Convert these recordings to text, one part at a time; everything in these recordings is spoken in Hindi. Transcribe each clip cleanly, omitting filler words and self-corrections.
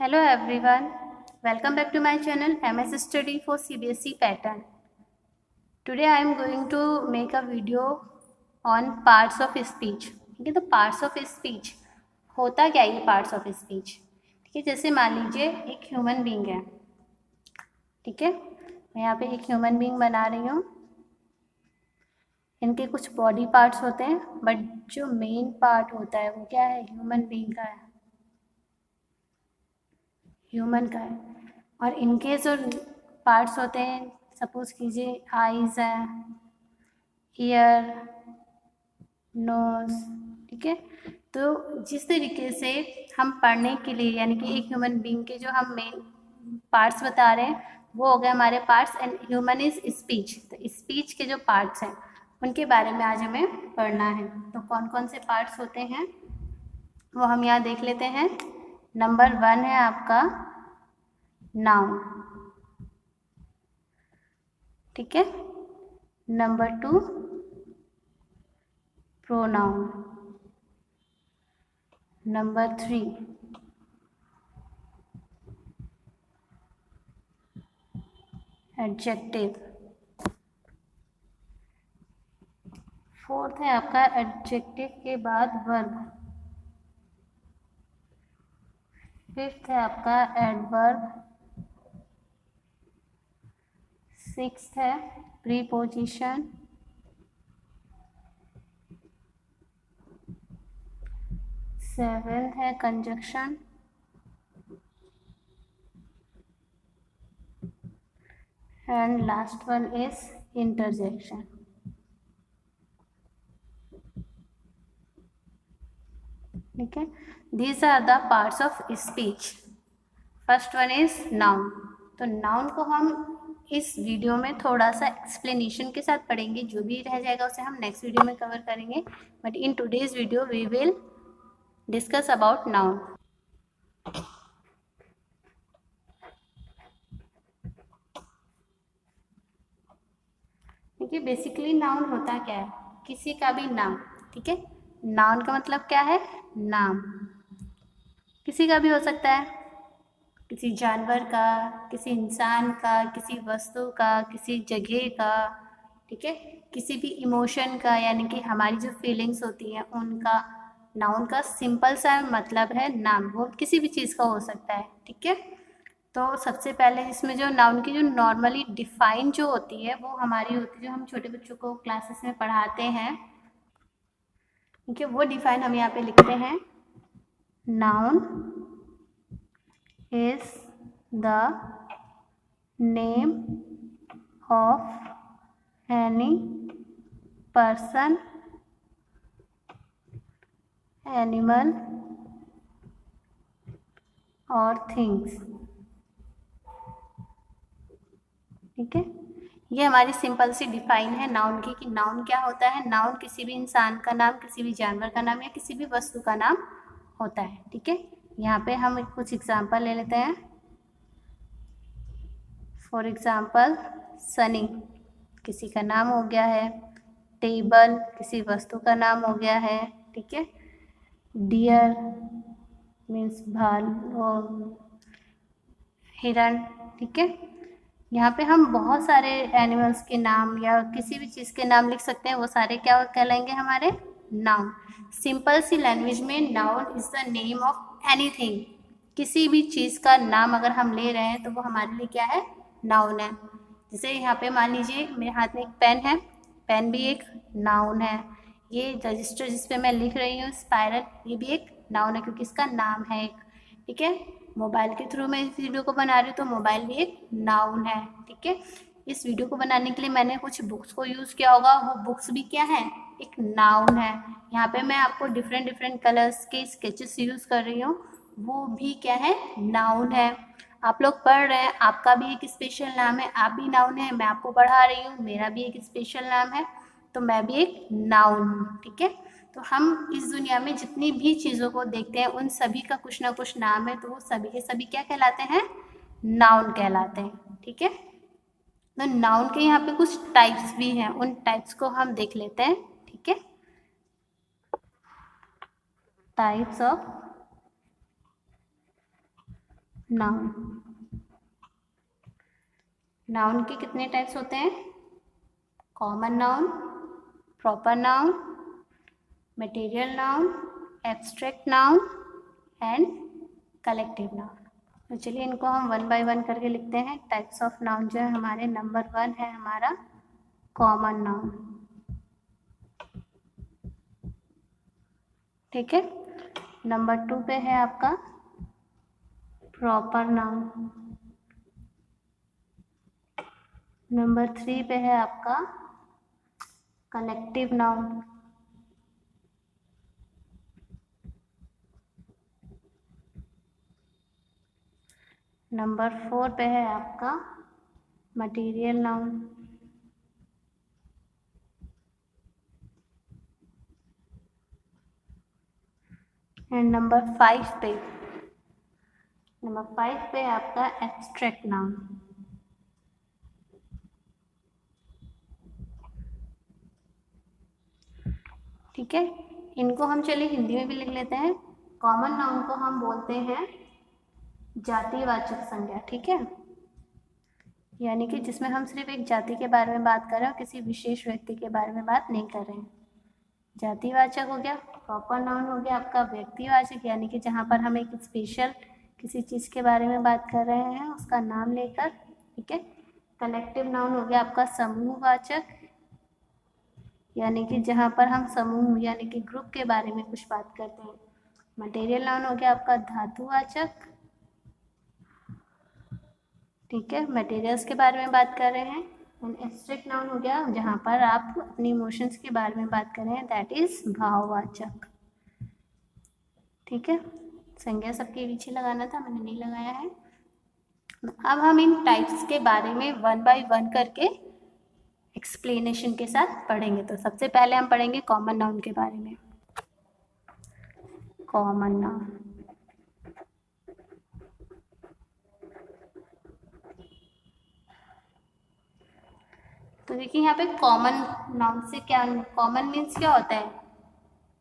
Hello everyone, welcome back to my channel MS Study for CBSE pattern. Today I am going to make a video on parts of speech. ठीक है, तो parts of speech होता क्या है? ये parts of speech, ठीक है, जैसे मान लीजिए एक ह्यूमन बीइंग है, ठीक है, मैं यहाँ पे एक ह्यूमन बीइंग बना रही हूँ। इनके कुछ बॉडी पार्ट्स होते हैं, बट जो मेन पार्ट होता है वो क्या है? ह्यूमन बीइंग का है, ह्यूमन का है। और इनके जो पार्ट्स होते हैं, सपोज कीजिए आईज है, ईयर, नोज, ठीक है। तो जिस तरीके से हम पढ़ने के लिए, यानी कि एक ह्यूमन बीइंग के जो हम मेन पार्ट्स बता रहे हैं वो हो गए हमारे parts. And human is speech, तो स्पीच के जो पार्ट्स हैं उनके बारे में आज हमें पढ़ना है। तो कौन कौन से पार्ट्स होते हैं वो हम यहाँ देख लेते हैं। नंबर 1 है आपका नाउन, ठीक है। Number 2 pronoun. Number 3 adjective. 4th है आपका एडजेक्टिव के बाद वर्ब। 5th है आपका एडवर्ब। 6th है प्रीपोजिशन। 7th है conjunction. And last one is interjection, ठीक है। These are the parts of speech. First one is noun. तो नाउन को हम इस वीडियो में थोड़ा सा एक्सप्लेनेशन के साथ पढ़ेंगे, जो भी रह जाएगा उसे हम नेक्स्ट वीडियो में कवर करेंगे। But in today's video we will discuss about noun. देखिए बेसिकली नाउन होता क्या है? किसी का भी नाम, ठीक है। नाउन का मतलब क्या है? नाम। किसी का भी हो सकता है, किसी जानवर का, किसी इंसान का, किसी वस्तु का, किसी जगह का, ठीक है, किसी भी इमोशन का, यानी कि हमारी जो फीलिंग्स होती हैं उनका। नाउन का सिंपल सा मतलब है नाम, वो किसी भी चीज़ का हो सकता है, ठीक है। तो सबसे पहले इसमें जो नाउन की जो नॉर्मली डिफाइन जो होती है वो हमारी होती है, जो हम छोटे बच्चों को क्लासेस में पढ़ाते हैं, ठीक है, वो डिफाइन हम यहाँ पे लिखते हैं। Noun is the name of any person, animal or things, ठीक है। ये हमारी सिंपल सी डिफाइन है नाउन की, कि नाउन क्या होता है। नाउन किसी भी इंसान का नाम, किसी भी जानवर का नाम या किसी भी वस्तु का नाम होता है, ठीक है। यहाँ पे हम कुछ एग्जाम्पल ले लेते हैं। फॉर एग्जाम्पल सनी किसी का नाम हो गया है, टेबल किसी वस्तु का नाम हो गया है, ठीक है। डियर मीन्स भालू, हिरण, ठीक है। यहाँ पे हम बहुत सारे एनिमल्स के नाम या किसी भी चीज़ के नाम लिख सकते हैं, वो सारे क्या कहलाएंगे? हमारे नाउन। सिंपल सी लैंग्वेज में noun is the name of anything. किसी भी चीज़ का नाम अगर हम ले रहे हैं तो वो हमारे लिए क्या है? नाउन है। जैसे यहाँ पे मान लीजिए मेरे हाथ में एक पेन है, पेन भी एक नाउन है। ये रजिस्टर जिस पे मैं लिख रही हूँ स्पाइरल, ये भी एक नाउन है क्योंकि इसका नाम है एक, ठीक है। मोबाइल के थ्रू मैं इस वीडियो को बना रही हूँ तो मोबाइल भी एक नाउन है, ठीक है। इस वीडियो को बनाने के लिए मैंने कुछ बुक्स को यूज़ किया होगा, वो बुक्स भी क्या है? एक नाउन है। यहाँ पे मैं आपको डिफरेंट डिफरेंट कलर्स के स्केचेस यूज़ कर रही हूँ, वो भी क्या है? नाउन है। आप लोग पढ़ रहे हैं, आपका भी एक स्पेशल नाम है, आप भी नाउन है। मैं आपको पढ़ा रही हूँ, मेरा भी एक स्पेशल नाम है, तो मैं भी एक नाउन हूँ, ठीक है। तो हम इस दुनिया में जितनी भी चीज़ों को देखते हैं उन सभी का कुछ ना कुछ नाम है, तो वो सभी के सभी क्या कहलाते हैं? नाउन कहलाते हैं, ठीक है। तो नाउन के यहाँ पे कुछ टाइप्स भी हैं, उन टाइप्स को हम देख लेते हैं, ठीक है। Types of noun. नाउन के कितने टाइप्स होते हैं? Common noun, proper noun, material noun, abstract noun and collective noun. तो चलिए इनको हम वन बाय वन करके लिखते हैं। टाइप्स ऑफ नाउन जो है हमारे, नंबर 1 है हमारा कॉमन नाउन, ठीक है। नंबर 2 पे है आपका प्रॉपर नाउन। नंबर 3 पे है आपका कलेक्टिव नाउन। नंबर 4 पे है आपका मटेरियल नाउन। एंड नंबर 5 पे आपका एब्स्ट्रैक्ट नाउन। ठीक है, इनको हम चलिए हिंदी में भी लिख लेते हैं। कॉमन नाउन को हम बोलते हैं जातिवाचक संज्ञा, ठीक है। यानी कि जिसमें हम सिर्फ एक जाति के बारे में बात कर रहे हैं और किसी विशेष व्यक्ति के बारे में बात नहीं कर रहे हैं। जातिवाचक हो गया। प्रॉपर नाउन हो गया आपका व्यक्तिवाचक, यानी कि जहाँ पर हम एक स्पेशल किसी चीज़ के बारे में बात कर रहे हैं उसका नाम लेकर, ठीक है। कलेक्टिव नाउन हो गया आपका समूहवाचक, यानी कि जहाँ पर हम समूह यानी कि ग्रुप के बारे में कुछ बात करते हैं। मटेरियल नाउन हो गया आपका धातुवाचक, ठीक है, मटेरियल्स के बारे में बात कर रहे हैं। एंड एब्स्ट्रैक्ट नाउन हो गया जहाँ पर आप अपनी इमोशंस के बारे में बात कर रहे हैं, दैट इज भाववाचक, ठीक है। संज्ञा सबके पीछे लगाना था, मैंने नहीं लगाया है। अब हम इन टाइप्स के बारे में वन बाय वन करके एक्सप्लेनेशन के साथ पढ़ेंगे। तो सबसे पहले हम पढ़ेंगे कॉमन नाउन के बारे में। कॉमन नाउन, तो देखिए यहाँ पे कॉमन नाउन से क्या, कॉमन मीन्स क्या होता है?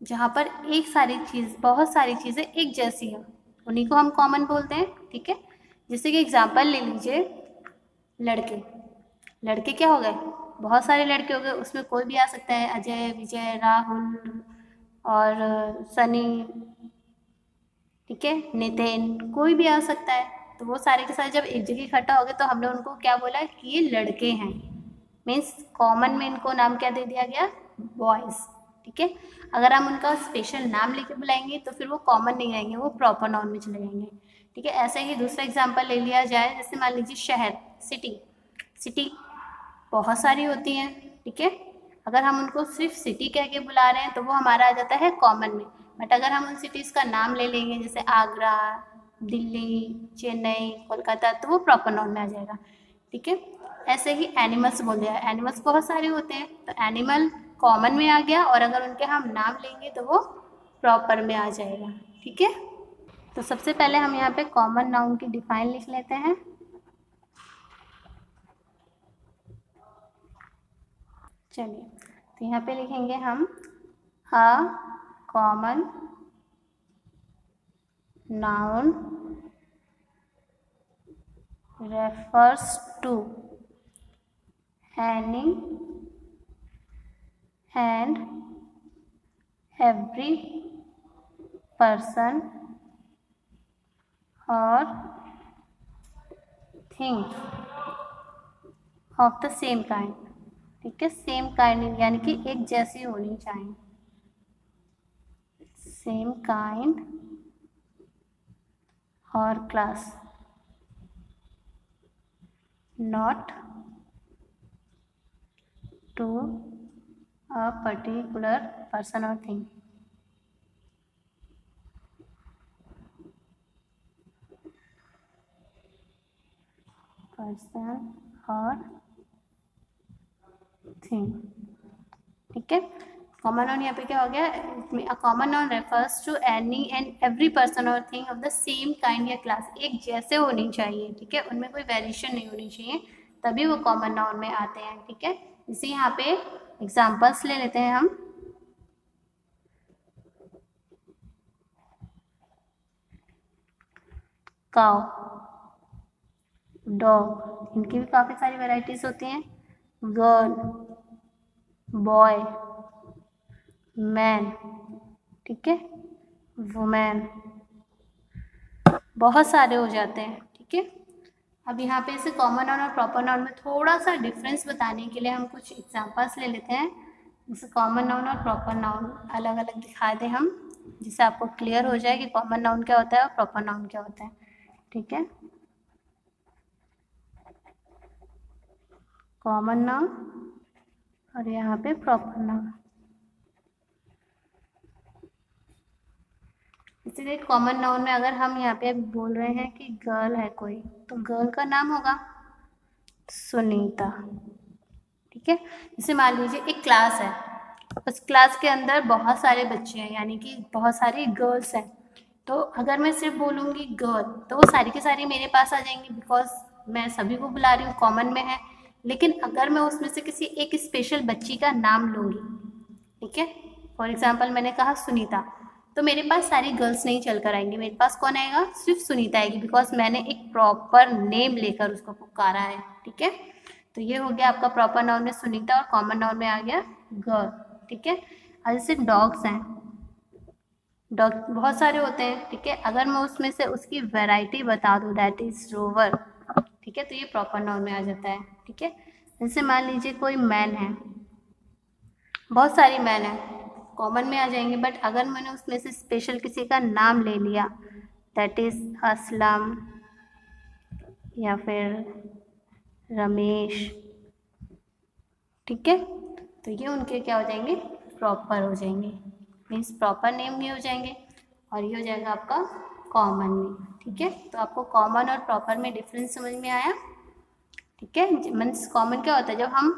जहाँ पर एक सारी चीज़, बहुत सारी चीज़ें एक जैसी हैं, उन्हीं को हम कॉमन बोलते हैं, ठीक है। जैसे कि एग्जांपल ले लीजिए, लड़के। लड़के क्या हो गए? बहुत सारे लड़के हो गए, उसमें कोई भी आ सकता है, अजय, विजय, राहुल और सनी, ठीक है, नितिन, कोई भी आ सकता है। तो वो सारे के सारे जब एक जगह इकट्ठा हो गए तो हमने उनको क्या बोला कि ये लड़के हैं, मीन्स कॉमन में इनको नाम क्या दे दिया गया? बॉयज़, ठीक है। अगर हम उनका स्पेशल नाम लेके बुलाएंगे तो फिर वो कॉमन नहीं रहेंगे, वो प्रॉपर नाउन में चले जाएंगे, ठीक है। ऐसे ही दूसरा एग्जांपल ले लिया जाए, जैसे मान लीजिए शहर, सिटी। सिटी बहुत सारी होती हैं, ठीक है। अगर हम उनको सिर्फ सिटी कह के बुला रहे हैं तो वो हमारा आ जाता है कॉमन में। बट अगर हम उन सिटीज़ का नाम ले लेंगे, जैसे आगरा, दिल्ली, चेन्नई, कोलकाता, तो वो प्रॉपर नाउन में आ जाएगा, ठीक है। ऐसे ही एनिमल्स बोल दिया, एनिमल्स बहुत सारे होते हैं, तो एनिमल कॉमन में आ गया, और अगर उनके हम नाम लेंगे तो वो प्रॉपर में आ जाएगा, ठीक है। तो सबसे पहले हम यहाँ पे कॉमन नाउन की डिफाइन लिख लेते हैं। चलिए, तो यहाँ पे लिखेंगे हम अ common noun refers to any and every person or thing of the same kind, ठीक है। सेम काइंड यानी कि एक जैसी होनी चाहिए, सेम काइंड और class, not to a particular person or thing, person और थिंग, ठीक है। कॉमन नाउन यहाँ पे क्या हो गया? A common noun refers to any and every person और thing of the same kind या क्लास, एक जैसे होनी चाहिए, ठीक है, उनमें कोई वेरिएशन नहीं होनी चाहिए, तभी वो कॉमन नाउन में आते हैं, ठीक है। इसी यहाँ पे एग्जाम्पल्स ले लेते हैं हम। काउ, डॉग, इनकी भी काफ़ी सारी वैरायटीज़ होती हैं। गर्ल, बॉय, मैन, ठीक है, वुमेन, बहुत सारे हो जाते हैं, ठीक है। अब यहाँ पे इसे कॉमन नाउन और प्रॉपर नाउन में थोड़ा सा डिफरेंस बताने के लिए हम कुछ एग्जांपल्स ले लेते हैं, जैसे कॉमन नाउन और प्रॉपर नाउन अलग अलग दिखा दें हम, जिससे आपको क्लियर हो जाए कि कॉमन नाउन क्या होता है और प्रॉपर नाउन क्या होता है, ठीक है। कॉमन नाउन और यहाँ पे प्रॉपर नाउन। इसीलिए कॉमन नाउन में अगर हम यहाँ पे बोल रहे हैं कि गर्ल है कोई, तो गर्ल का नाम होगा सुनीता, ठीक है। जैसे मान लीजिए एक क्लास है, उस क्लास के अंदर बहुत सारे बच्चे हैं, यानी कि बहुत सारी गर्ल्स हैं, तो अगर मैं सिर्फ बोलूँगी गर्ल तो वो सारी की सारी मेरे पास आ जाएंगी, बिकॉज मैं सभी को बुला रही हूँ, कॉमन में है। लेकिन अगर मैं उसमें से किसी एक स्पेशल बच्ची का नाम लूँगी, ठीक है, फॉर एग्जाम्पल मैंने कहा सुनीता, तो मेरे पास सारी गर्ल्स नहीं चल कर आएंगी, मेरे पास कौन आएगा, सिर्फ सुनीता आएगी, बिकॉज मैंने एक प्रॉपर नेम लेकर उसको पुकारा है, ठीक है। तो ये हो गया आपका प्रॉपर नाउन में सुनीता और कॉमन नाउन में आ गया गर्ल, ठीक है। और जैसे डॉग्स हैं, डॉग बहुत सारे होते हैं, ठीक है, अगर मैं उसमें से उसकी वैरायटी बता दूँ, दैट इज रोवर, ठीक है, तो ये प्रॉपर नाउन में आ जाता है, ठीक है। जैसे मान लीजिए कोई मैन है, बहुत सारी मैन है, कॉमन में आ जाएंगे, बट अगर मैंने उसमें से स्पेशल किसी का नाम ले लिया, दैट इज असलम या फिर रमेश, ठीक है, तो ये उनके क्या हो जाएंगे, प्रॉपर हो जाएंगे, मीन्स प्रॉपर नेम भी हो जाएंगे, और ये हो जाएगा आपका कॉमन में, ठीक है। तो आपको कॉमन और प्रॉपर में डिफरेंस समझ में आया, ठीक है। मीन्स कॉमन क्या होता है, जब हम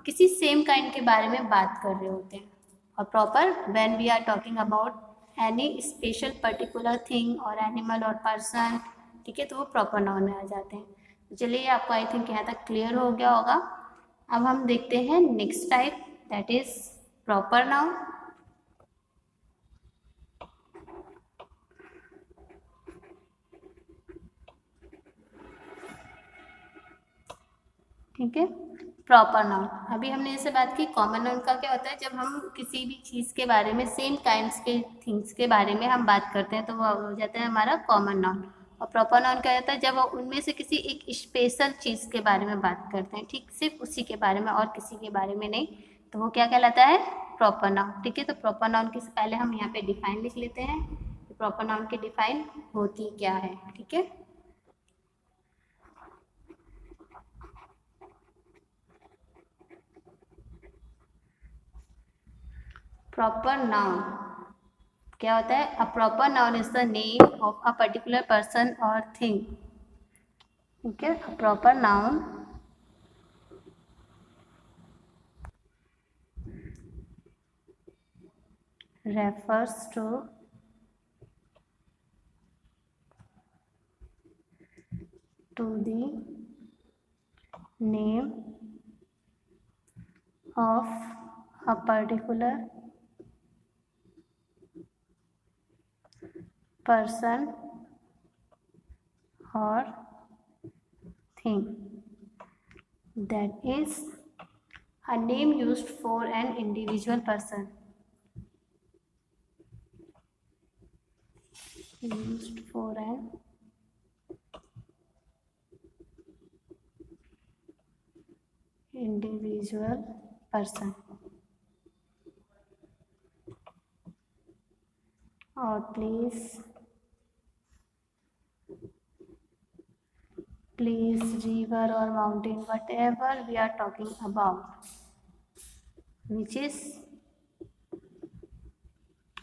किसी सेम काइंड के बारे में बात कर रहे होते हैं, और proper when we are talking about any special particular thing और एनिमल और पर्सन, ठीक है, तो वो प्रॉपर नाउन में आ जाते हैं। चलिए आपको आई थिंक यहाँ तक क्लियर हो गया होगा। अब हम देखते हैं next type, that is proper noun. ठीक है, प्रॉपर नाउन। अभी हमने जैसे बात की कॉमन नाउन का क्या होता है, जब हम किसी भी चीज़ के बारे में, सेम काइंड्स के थिंग्स के बारे में हम बात करते हैं, तो वो हो जाता है हमारा कॉमन नाउन। और प्रॉपर नाउन क्या होता है, जब उनमें से किसी एक स्पेशल चीज़ के बारे में बात करते हैं, ठीक, सिर्फ उसी के बारे में और किसी के बारे में नहीं, तो वो क्या कहलाता है, प्रॉपर नाउन, ठीक है। तो प्रॉपर नाउन के पहले हम यहाँ पे डिफाइन लिख लेते हैं, प्रॉपर नाउन की डिफाइन होती क्या है, ठीक है। प्रॉपर नाउन क्या होता है, a proper noun is the name of a particular person और थिंग, ठीक है। A proper noun refers to the name of a particular person or thing, that is a name used for an individual person, used for an individual person, or place, river or mountain, whatever we are talking about, which is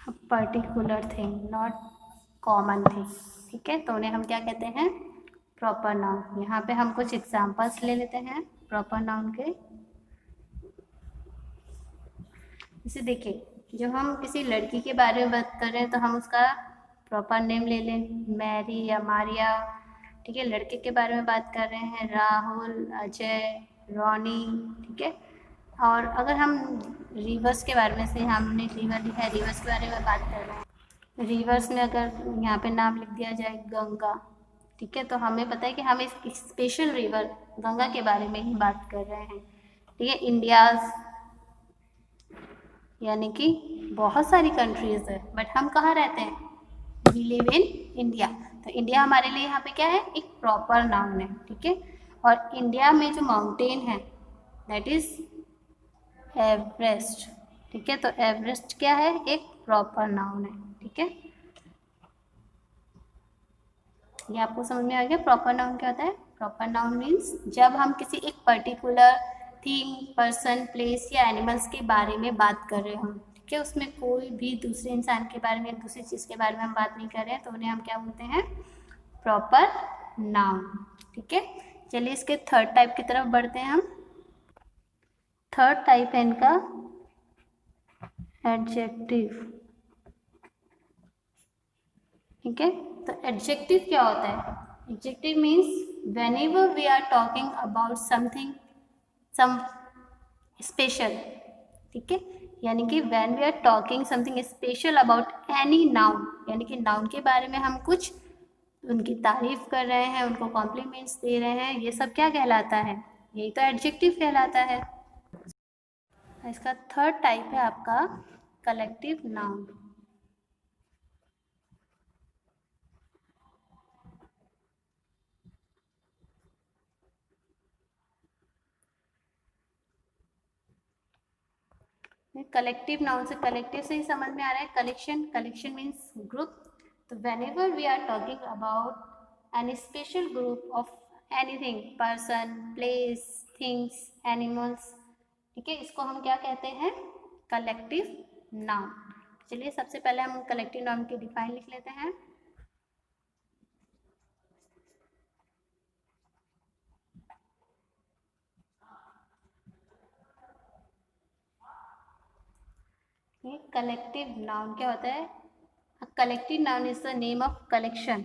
a particular thing, not common thing, ठीक है। तो उन्हें हम क्या कहते हैं, प्रॉपर नाउन। यहाँ पे हम कुछ एग्जांपल्स ले लेते हैं प्रॉपर नाउन के। जैसे देखिए, जब हम किसी लड़की के बारे में बात कर रहे हैं, तो हम उसका प्रॉपर नेम ले लें, मैरी या मारिया, ठीक है। लड़के के बारे में बात कर रहे हैं, राहुल, अजय, रोनी, ठीक है। और अगर हम रिवर्स के बारे में, से हमने रिवर लिखा है, रिवर्स के बारे में बात कर रहे हैं, रिवर्स में अगर यहाँ पे नाम लिख दिया जाए गंगा, ठीक है, तो हमें पता है कि हम एक स्पेशल रिवर गंगा के बारे में ही बात कर रहे हैं। ठीक है, इंडियाज यानी कि बहुत सारी कंट्रीज है, बट हम कहाँ रहते हैं? We live in India. तो इंडिया हमारे लिए यहाँ पे क्या है? एक प्रॉपर नाउन है। ठीक है, और इंडिया में जो माउंटेन है दैट इज एवरेस्ट। ठीक है, तो एवरेस्ट क्या है? एक प्रॉपर नाउन है। ठीक है, ये आपको समझ में आ गया प्रॉपर नाउन क्या होता है? प्रॉपर नाउन मीन्स जब हम किसी एक पर्टिकुलर थिंग, पर्सन, प्लेस या एनिमल्स के बारे में बात कर रहे हों। ठीक है, उसमें कोई भी दूसरे इंसान के बारे में, दूसरी चीज़ के बारे में हम बात नहीं कर रहे हैं, तो उन्हें हम क्या बोलते हैं? Proper noun. ठीक है, चलिए इसके थर्ड टाइप की तरफ बढ़ते हैं हम। थर्ड टाइप है इनका एडजेक्टिव। ठीक है, तो एडजेक्टिव क्या होता है? Adjective means whenever we are talking about something some special. ठीक है, यानी कि when we are talking something special about any noun, यानी कि नाउन के बारे में हम कुछ उनकी तारीफ कर रहे हैं, उनको कॉम्प्लीमेंट्स दे रहे हैं, ये सब क्या कहलाता है? यही तो एडजेक्टिव कहलाता है। इसका थर्ड टाइप है आपका कलेक्टिव नाउन। कलेक्टिव नाउन से, कलेक्टिव से ही समझ में आ रहा है कलेक्शन। Collection means group. तो whenever we are talking about any special group of anything, person, place, things, animals, ठीक है, इसको हम क्या कहते हैं? Collective noun. चलिए सबसे पहले हम कलेक्टिव नाउन की डिफाइन लिख लेते हैं। कलेक्टिव नाउन क्या होता है? Collective noun is the name of collection.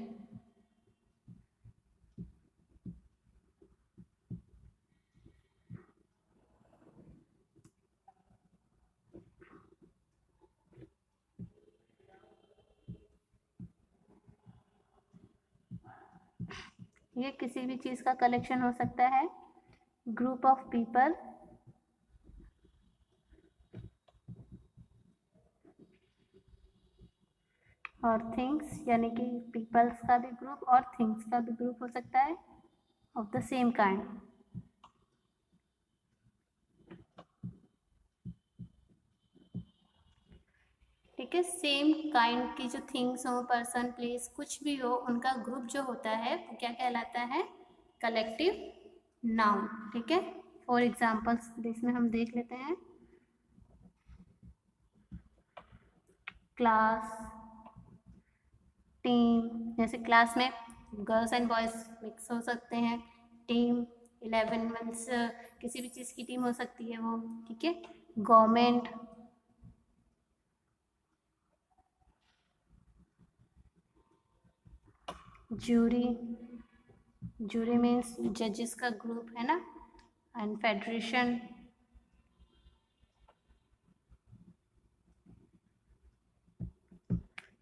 ये किसी भी चीज का कलेक्शन हो सकता है, ग्रुप ऑफ पीपल, और थिंग्स, यानी कि पीपल्स का भी ग्रुप और थिंग्स का भी ग्रुप हो सकता है ऑफ द सेम काइंड। ठीक है, सेम काइंड की जो थिंग्स हो, पर्सन, प्लेस, कुछ भी हो, उनका ग्रुप जो होता है वो क्या कहलाता है? Collective noun. ठीक है, फॉर एग्जाम्पल्स इसमें हम देख लेते हैं। क्लास, टीम, जैसे क्लास में गर्ल्स एंड बॉयज़ मिक्स हो सकते हैं। टीम 11 मीन्स किसी भी चीज़ की टीम हो सकती है वो। ठीक है, गवर्नमेंट, जूरी, जूरी मीन्स जजेस का ग्रुप है ना, and federation.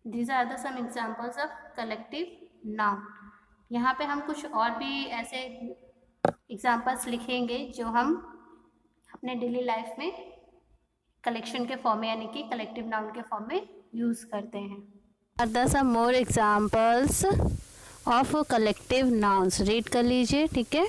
These are the some examples of collective noun. यहाँ पे हम कुछ और भी ऐसे एग्जाम्पल्स लिखेंगे जो हम अपने डेली लाइफ में कलेक्शन के फॉर्म में, यानी कि कलेक्टिव नाउन के फॉर्म में यूज़ करते हैं। Are the some more examples of collective nouns, read कर लीजिए। ठीक है,